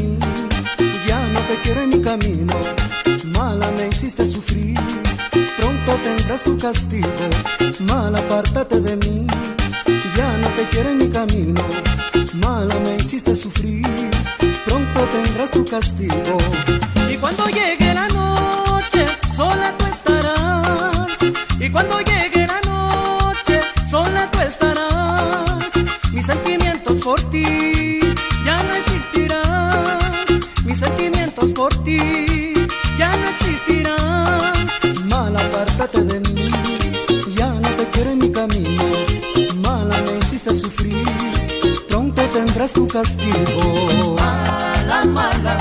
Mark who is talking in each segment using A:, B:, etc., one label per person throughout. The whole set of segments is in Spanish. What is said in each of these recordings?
A: mí, ya no te quiero en mi camino. Mala, me hiciste sufrir, pronto tendrás tu castigo. Mala, apártate de mí, ya no te quiero en mi camino. Mala, me hiciste sufrir, pronto tendrás tu castigo.
B: Y cuando llegue la noche, sola tú estarás. Y cuando llegue la noche, sola tú estarás. Mis sentimientos por ti ya no existirán. Mis sentimientos por ti ya no existirán.
A: Mala, apártate de mí, ya no te quiero en mi camino. Mala, me hiciste sufrir, pronto tendrás tu castigo.
B: Mala, mala,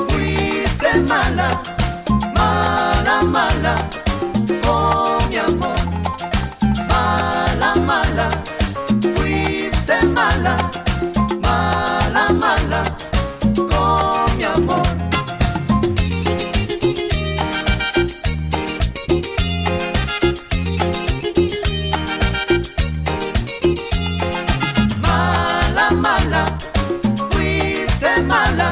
B: fuiste mala. Mala, mala, oh mi amor. Mala, mala, fuiste mala. Mala, mala, oh mi amor. Mala, mala, fuiste mala.